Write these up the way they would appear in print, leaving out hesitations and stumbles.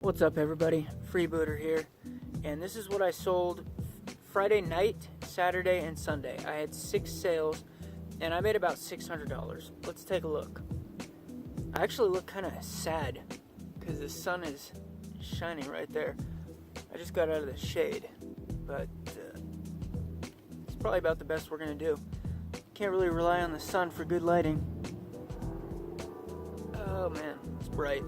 What's up, everybody? Freebooter here, and this is what I sold Friday night, Saturday, and Sunday. I had 6 sales, and I made about $600. Let's take a look. I actually look kind of sad because the sun is shining right there. I just got out of the shade, but it's probably about the best we're going to do. Can't really rely on the sun for good lighting. Oh man, it's bright.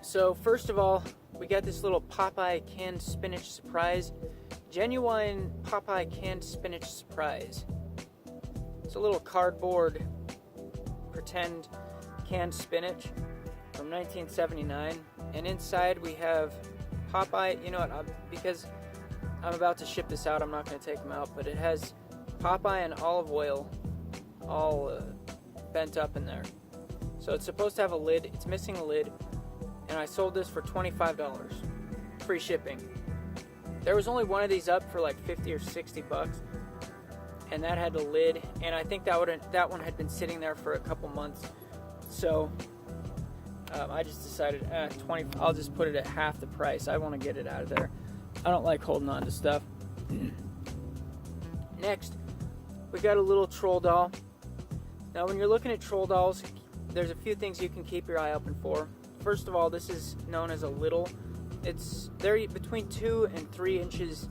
So first of all, we got this little Popeye canned spinach surprise. Genuine Popeye canned spinach surprise. It's a little cardboard pretend canned spinach from 1979. And inside we have Popeye. You know what, because I'm about to ship this out, I'm not going to take them out. But it has Popeye and olive oil all bent up in there. So it's supposed to have a lid. It's missing a lid. And I sold this for $25, free shipping. There was only one of these up for like 50 or 60 bucks, and that had a lid. And I think that one had been sitting there for a couple months. So I just decided 20. I'll just put it at half the price. I want to get it out of there. I don't like holding on to stuff. Next, we got a little troll doll. Now, when you're looking at troll dolls, there's a few things you can keep your eye open for. First of all, this is known as a little. They're between 2 and 3 inches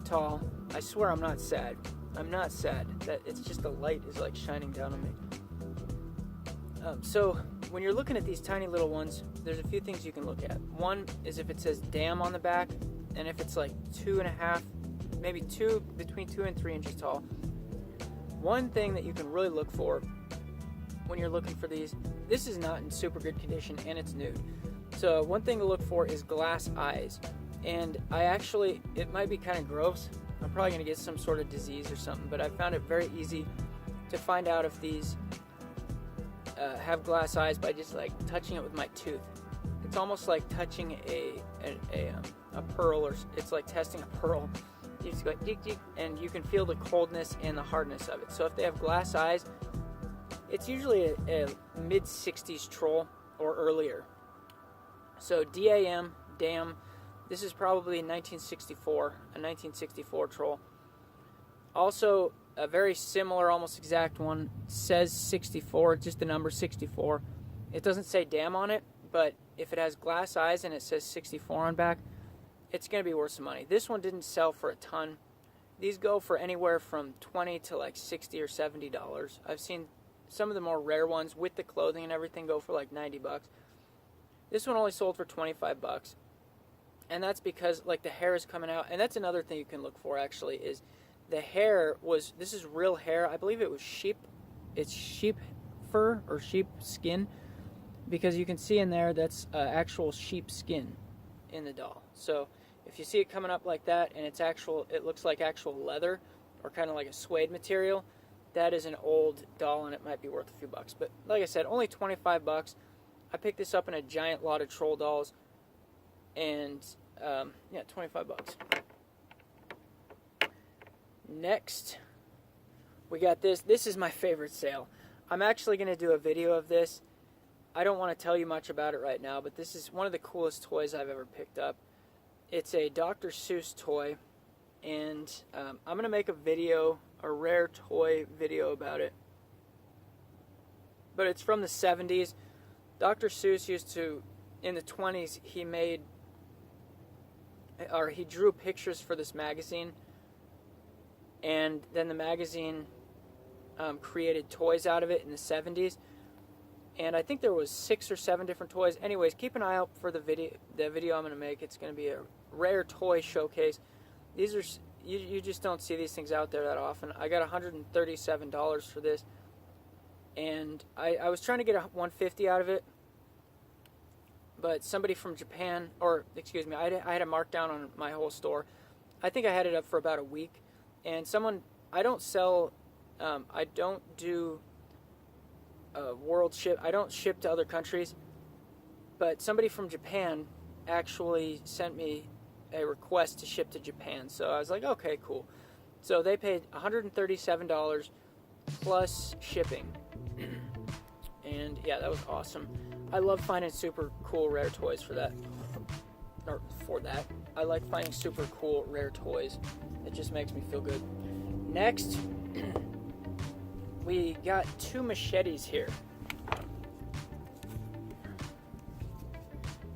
tall. I swear I'm not sad. I'm not sad. That it's just the light is like shining down on me. So when you're looking at these tiny little ones, there's a few things you can look at. One is if it says "damn" on the back, and if it's like 2.5, maybe between 2 and 3 inches tall. One thing that you can really look for when you're looking for these, this is not in super good condition and it's nude. So one thing to look for is glass eyes. And it might be kind of gross. I'm probably going to get some sort of disease or something, but I found it very easy to find out if these have glass eyes by just like touching it with my tooth. It's almost like touching a pearl, or it's like testing a pearl. You just go dick, dick, and you can feel the coldness and the hardness of it. So if they have glass eyes, it's usually a mid-60s troll or earlier. So DAM, this is probably a 1964 troll. Also, a very similar, almost exact one, says 64, just the number 64. It doesn't say damn on it, but if it has glass eyes and it says 64 on back, it's going to be worth some money. This one didn't sell for a ton. These go for anywhere from $20 to like $60 or $70. I've seen some of the more rare ones with the clothing and everything go for like 90 bucks. This one only sold for 25 bucks. And that's because like the hair is coming out. And that's another thing you can look for actually, is the hair this is real hair. I believe it was sheep fur or sheep skin, because you can see in there that's actual sheep skin in the doll. So if you see it coming up like that and it looks like actual leather or kind of like a suede material, that is an old doll and it might be worth a few bucks. But like I said, only 25 bucks. I picked this up in a giant lot of troll dolls. And, 25 bucks. Next, we got this. This is my favorite sale. I'm actually going to do a video of this. I don't want to tell you much about it right now, but this is one of the coolest toys I've ever picked up. It's a Dr. Seuss toy. And I'm going to make a rare toy video about it. But it's from the 70s. Dr. Seuss in the 20s, he drew pictures for this magazine. And then the magazine created toys out of it in the 70s. And I think there was 6 or 7 different toys. Anyways, keep an eye out for the video I'm going to make. It's going to be a rare toy showcase. These are, you just don't see these things out there that often. I got $137 for this, and I was trying to get $150 out of it, but somebody from Japan, or excuse me, I had a markdown on my whole store. I think I had it up for about a week, and I don't do world ship. I don't ship to other countries, but somebody from Japan actually sent me a request to ship to Japan. So I was like, okay, cool. So they paid $137 plus shipping. And yeah, that was awesome. I love finding super cool rare toys for that. Or for that. I like finding super cool rare toys. It just makes me feel good. Next, we got 2 machetes here.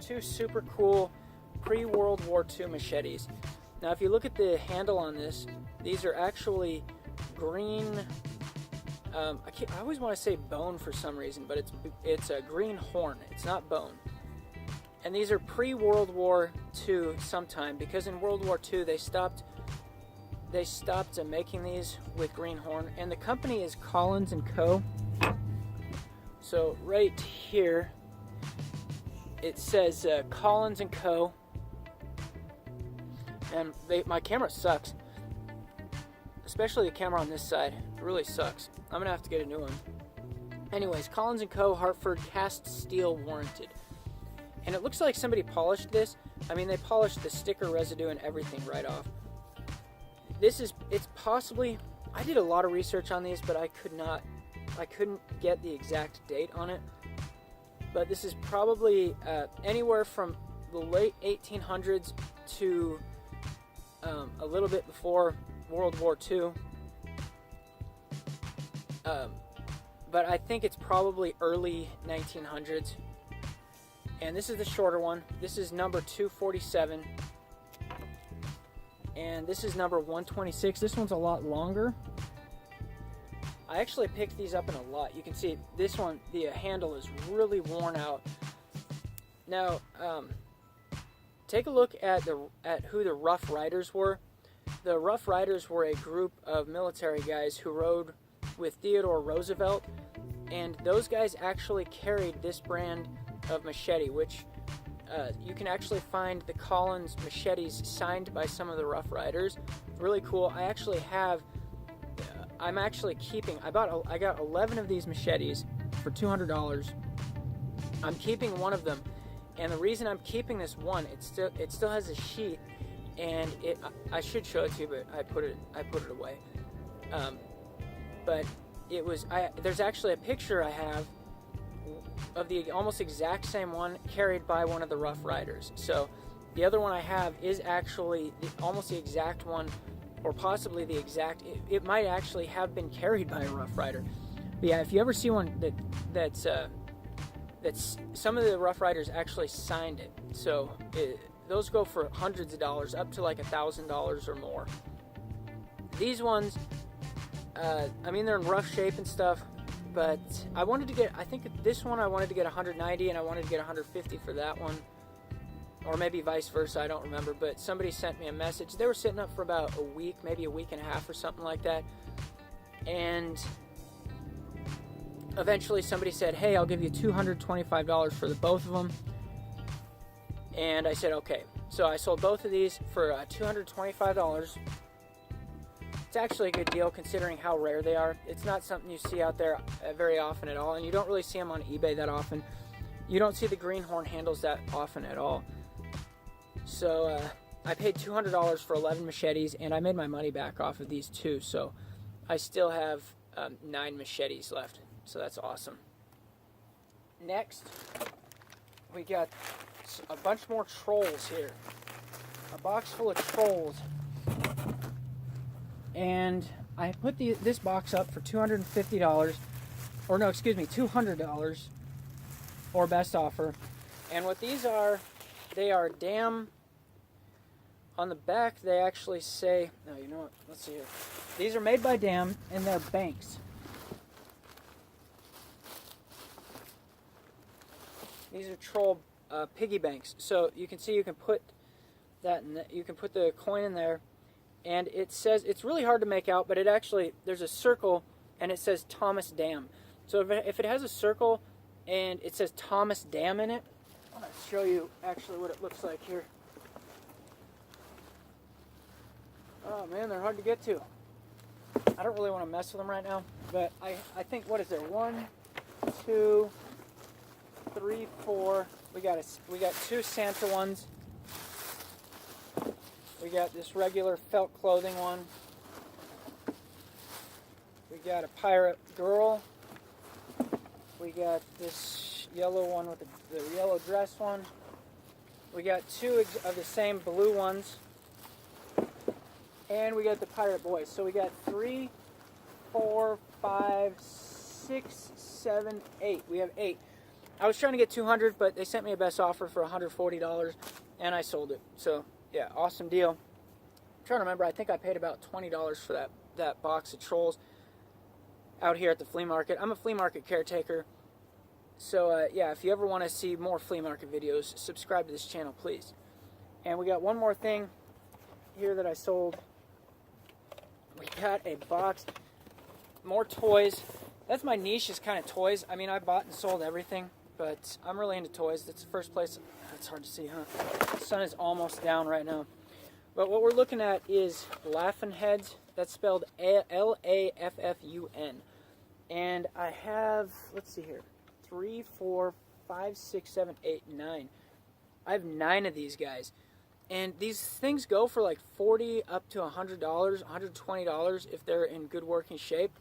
2 super cool pre-World War II machetes. Now, if you look at the handle on this, these are actually green. I always want to say bone for some reason, but it's a green horn. It's not bone. And these are pre-World War II sometime, because in World War II they stopped making these with green horn, and the company is Collins and Co. So right here it says Collins and Co. And my camera sucks, especially the camera on this side. It really sucks. I'm gonna have to get a new one. Anyways, Collins and Co. Hartford, cast steel, warranted. And it looks like somebody polished this. I mean, they polished the sticker residue and everything right off. It's possibly, I did a lot of research on these, but I couldn't get the exact date on it. But this is probably anywhere from the late 1800s to a little bit before World War II. But I think it's probably early 1900s. And this is the shorter one. This is number 247. And this is number 126. This one's a lot longer. I actually picked these up in a lot. You can see this one, the handle is really worn out. Now, take a look at who the Rough Riders were. The Rough Riders were a group of military guys who rode with Theodore Roosevelt, and those guys actually carried this brand of machete, which you can actually find the Collins machetes signed by some of the Rough Riders. Really cool. I actually have. I'm actually keeping. I got 11 of these machetes for $200. I'm keeping one of them, and the reason I'm keeping this one, it still has a sheath, and I should show it to you, but I put it away. But it was. There's actually a picture I have of the almost exact same one carried by one of the Rough Riders. So the other one I have is actually almost the exact one, or possibly the exact. It might actually have been carried by a Rough Rider. But yeah, if you ever see one that's some of the Rough Riders actually signed it. So those go for hundreds of dollars, up to like $1,000 or more. These ones, I mean, they're in rough shape and stuff. But I wanted to get, I think this one I wanted to get 190, and I wanted to get 150 for that one. Or maybe vice versa, I don't remember. But somebody sent me a message. They were sitting up for about a week, maybe a week and a half or something like that. And eventually somebody said, hey, I'll give you $225 for the both of them. And I said, okay. So I sold both of these for $225. It's actually a good deal considering how rare they are. It's not something you see out there very often at all, and you don't really see them on eBay that often. You don't see the greenhorn handles that often at all. So I paid $200 for 11 machetes, and I made my money back off of these too. So I still have 9 machetes left. So that's awesome. Next, we got a bunch more trolls here. A box full of trolls. And I put this box up for $250, or no, excuse me, $200, or best offer. And what these are, they are Dam. On the back, they actually say, no, you know what? Let's see here. These are made by Dam, and they're banks. These are troll piggy banks. So you can see you can put that in. You can put the coin in there. And it says, it's really hard to make out, but it actually, there's a circle, and it says Thomas Dam. So if it has a circle, and it says Thomas Dam in it, I'm going to show you actually what it looks like here. Oh man, they're hard to get to. I don't really want to mess with them right now, but I think, what is there, 1, 2, 3, 4, we got 2 Santa ones. We got this regular felt clothing one. We got a pirate girl. We got this yellow one with the yellow dress one. We got 2 of the same blue ones. And we got the Pirate Boys. So we got 3, 4, 5, 6, 7, 8. We have 8. I was trying to get 200, but they sent me a best offer for $140, and I sold it. So, yeah, awesome deal. I'm trying to remember. I think I paid about $20 for that box of Trolls out here at the flea market. I'm a flea market caretaker. So, yeah, if you ever want to see more flea market videos, subscribe to this channel, please. And we got one more thing here that I sold. We got a box, more toys. That's my niche, is kind of toys. I mean, I bought and sold everything, but I'm really into toys. That's the first place. It's hard to see, huh? The sun is almost down right now. But what we're looking at is Laffun Heads. That's spelled Laffun. And I have, let's see here, 3, 4, 5, 6, 7, 8, 9. I have 9 of these guys. And these things go for like $40 up to $100, $120 if they're in good working shape.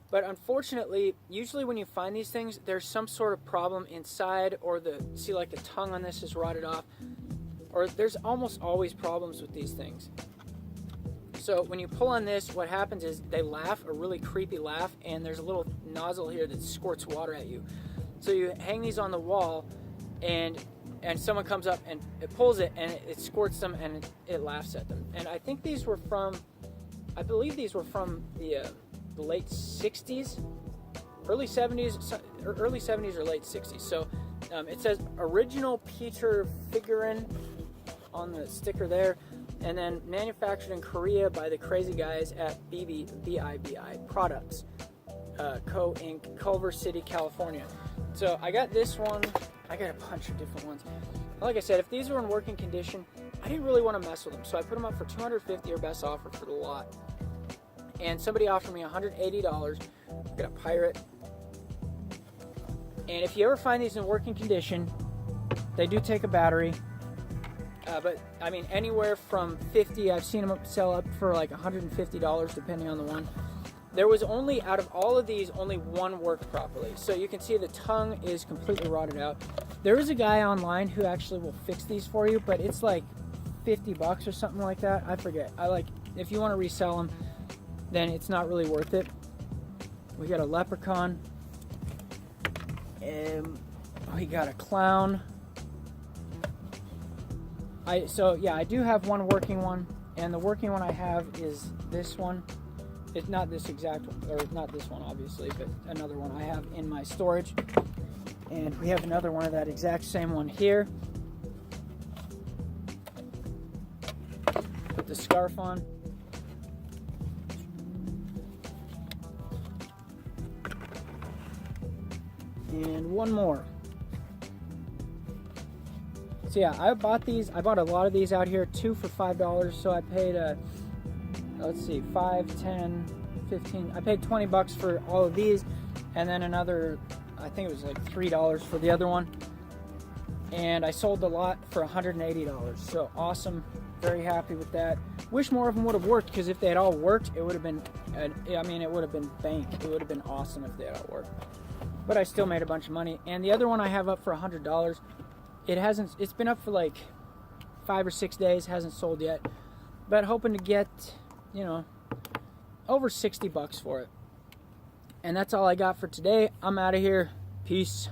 But unfortunately, usually when you find these things, there's some sort of problem inside, or see like the tongue on this is rotted off, or there's almost always problems with these things. So when you pull on this, what happens is they laugh, a really creepy laugh, and there's a little nozzle here that squirts water at you. So you hang these on the wall, and someone comes up and it pulls it, and it squirts them, and it laughs at them. And I think these were from, I believe these were from the late 60s, early 70s or late 60s. So it says original Peter figurine on the sticker there, and then manufactured in Korea by the crazy guys at BIBI Products Co. Inc., Culver City, California. So I got this one. I got a bunch of different ones. Like I said, if these were in working condition, I didn't really want to mess with them, so I put them up for $250 or best offer for the lot. And somebody offered me $180. I got a Pirate. And if you ever find these in working condition, they do take a battery. But I mean, anywhere from $50, I've seen them sell up for like $150 depending on the one. There was only, out of all of these, only one worked properly. So you can see the tongue is completely rotted out. There is a guy online who actually will fix these for you, but it's like $50 or something like that. I forget. If you want to resell them, then it's not really worth it. We got a leprechaun. We got a clown. So yeah, I do have one working one, and the working one I have is this one. It's not this exact one, or not this one obviously, but another one I have in my storage. And we have another one of that exact same one here. Put the scarf on. And one more. So yeah, I bought a lot of these out here, 2 for $5. So I paid, let's see, 5, 10, 15. I paid $20 for all of these, and then another, I think it was like $3 for the other one. And I sold the lot for $180. So awesome, very happy with that. Wish more of them would have worked, because if they had all worked, it would have been, it would have been bank. It would have been awesome if they had all worked. But I still made a bunch of money. And the other one I have up for $100. It's been up for like 5 or 6 days, hasn't sold yet. But hoping to get, over $60 for it. And that's all I got for today. I'm out of here. Peace.